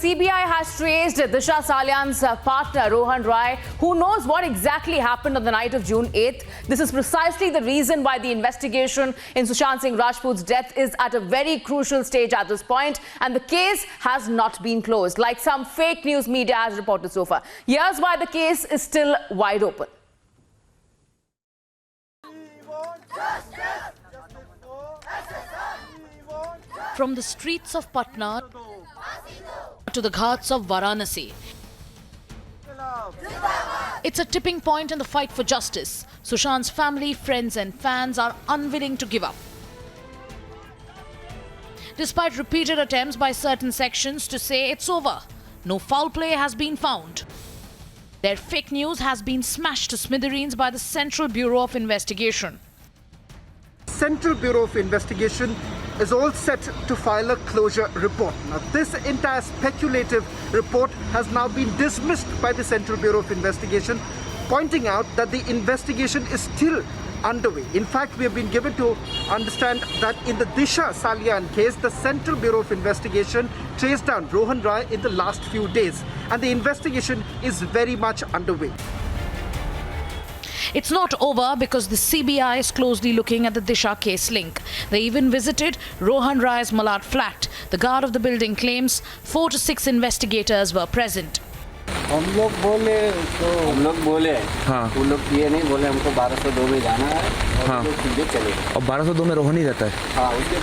CBI has traced Disha Salyan's partner Rohan Rai, who knows what exactly happened on the night of June 8th. This is precisely the reason why the investigation in Sushant Singh Rajput's death is at a very crucial stage at this point, and the case has not been closed, like some fake news media has reported so far. Here's why the case is still wide open. From the streets of Patna to the ghats of Varanasi, it's a tipping point in the fight for justice. Sushant's family, friends and fans are unwilling to give up. Despite repeated attempts by certain sections to say it's over, no foul play has been found. Their fake news has been smashed to smithereens by the Central Bureau of Investigation. Central Bureau of Investigation is all set to file a closure report. Now, this entire speculative report has now been dismissed by the Central Bureau of Investigation, pointing out that the investigation is still underway. In fact, we have been given to understand that in the Disha Salyan case, the Central Bureau of Investigation traced down Rohan Rai in the last few days, and the investigation is very much underway. It's not over because the CBI is closely looking at the Disha case link. They even visited Rohan Rai's Malad flat. The guard of the building claims 4 to 6 investigators were present. हम लोग बोले हाँ वो लोग ये नहीं बोले हमको 1202 में जाना है और हाँ लोग सीधे चले गए। और 1202 में रोहन ही रहता है। हाँ उसके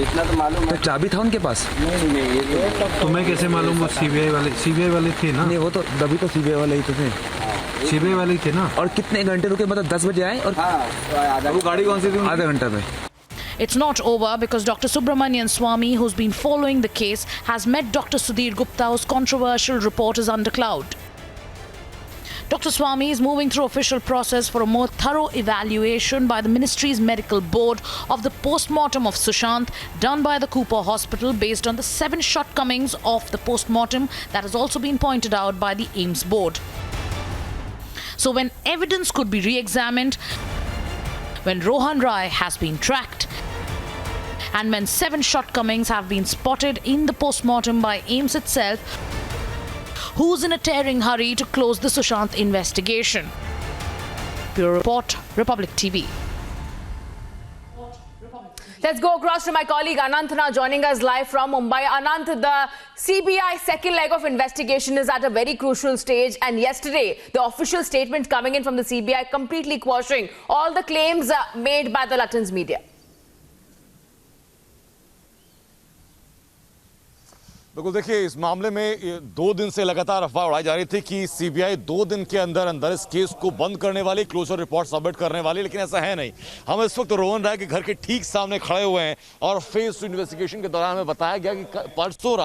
इतना तो मालूम है। तो चाबी था उनके पास? नहीं ये तो तुम्हें कैसे मालूम? वो सीबीआई वाले थे ना? नहीं, वो तो तभी तो सीबीआई वाले ही तो थे। सीबीआई वाले थे ना। और कितने घंटे रुके? मतलब 10 बजे आए और हाँ वो गाड़ी कौन सी थी? आधा घंटा में। It's not over because Dr. Subramanian Swamy, who's been following the case, has met Dr. Sudhir Gupta, whose controversial report is under cloud. Dr. Swamy is moving through official process for a more thorough evaluation by the ministry's medical board of the post-mortem of Sushant done by the Cooper Hospital based on the 7 shortcomings of the post-mortem that has also been pointed out by the AIIMS board. So when evidence could be re-examined, when Rohan Rai has been tracked, and when 7 shortcomings have been spotted in the post-mortem by AIIMS itself, who's in a tearing hurry to close the Sushant investigation? Bureau Report, Republic TV. Let's go across to my colleague Anant now, joining us live from Mumbai. Anant, the CBI second leg of investigation is at a very crucial stage, and yesterday the official statement coming in from the CBI completely quashing all the claims made by the Lutyens media. बिल्कुल, देखिए इस मामले में 2 दिन से लगातार अफवाह उड़ाई जा रही थी कि सीबीआई 2 दिन के अंदर अंदर इस केस को बंद करने वाली, क्लोजर रिपोर्ट सबमिट करने वाली, लेकिन ऐसा है नहीं। हम इस वक्त रोहन राय के घर के ठीक सामने खड़े हुए हैं और फेस टू इन्वेस्टिगेशन के दौरान हमें बताया गया कि परसों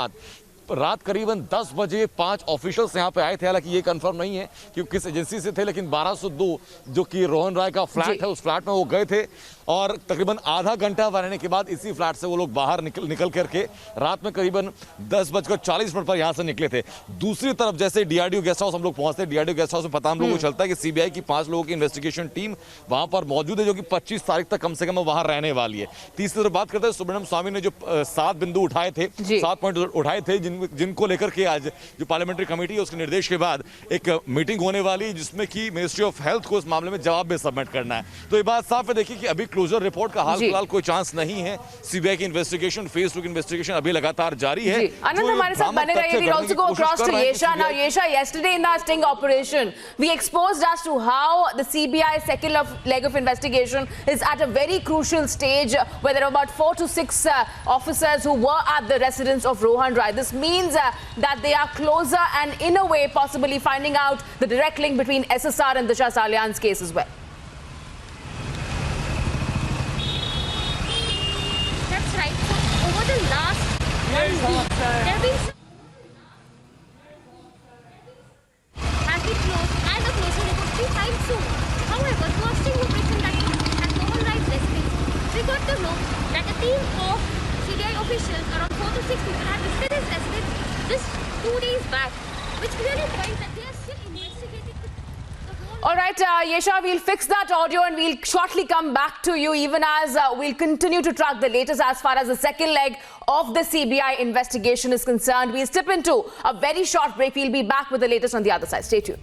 रात करीबन 10 बजे 5 ऑफिशियल्स यहाँ पे आए थे। हालांकि ये कंफर्म नहीं है कि किस एजेंसी से थे, लेकिन 1202 जो कि रोहन राय का फ्लैट है उस फ्लैट में वो गए थे और तकरीबन आधा घंटा रहने के बाद इसी फ्लैट से वो लोग बाहर निकल करके रात में करीबन 10:40 पर यहाँ से निकले थे। दूसरी तरफ जैसे डीआरडीओ गेस्ट हाउस हम लोग पहुंचते हैं, डीआरडीओ गेस्ट हाउस में पता हम लोगों को चलता है कि सीबीआई की 5 लोगों की इन्वेस्टिगेशन टीम वहां पर मौजूद है, जो कि 25 तारीख तक कम से कम वहां रहने वाली है। तीसरी तरफ बात करते हैं, सुब्रमण्यम स्वामी ने जो 7 बिंदु उठाए थे, 7 पॉइंट उठाए थे, जिनको लेकर के आज जो पार्लियामेंट्री कमेटी है उसके निर्देश के बाद एक मीटिंग होने वाली है, जिसमें कि मिनिस्ट्री ऑफ हेल्थ को इस मामले में जवाब भी सबमिट करना है। तो ये बात साफ है, देखिए कि अभी क्लोजर रिपोर्ट का हाल फिलहाल कोई चांस नहीं है। सीबीआई की इन्वेस्टिगेशन, फेस टू इन्वेस्टिगेशन अभी लगातार जारी है। Anand, हमारे साथ बने रहिए। We'll also go across to Yesha now. Yesha, yesterday in the sting operation, we exposed as to how the CBI second leg of investigation is at a very crucial stage, where there are about 4 to 6 officers who were at the residence of Rohan Rai. This means that they are closer and in a way possibly finding out the direct link between SSR and Disha Salyan's case as well. That's right. So over the last 1 week, there have been has been closed and the closure report will be filed soon. However, through a sting operation that at Rohan Rai's residence, we got to know that a team of CBI officials, around 4 to 6 people, had visited his residence just 2 days back, which clearly points that they are still investigating the whole All right, Yesha, we'll fix that audio and we'll shortly come back to you, even as we'll continue to track the latest as far as the second leg of the CBI investigation is concerned. We'll step into a very short break. We'll be back with the latest on the other side. Stay tuned.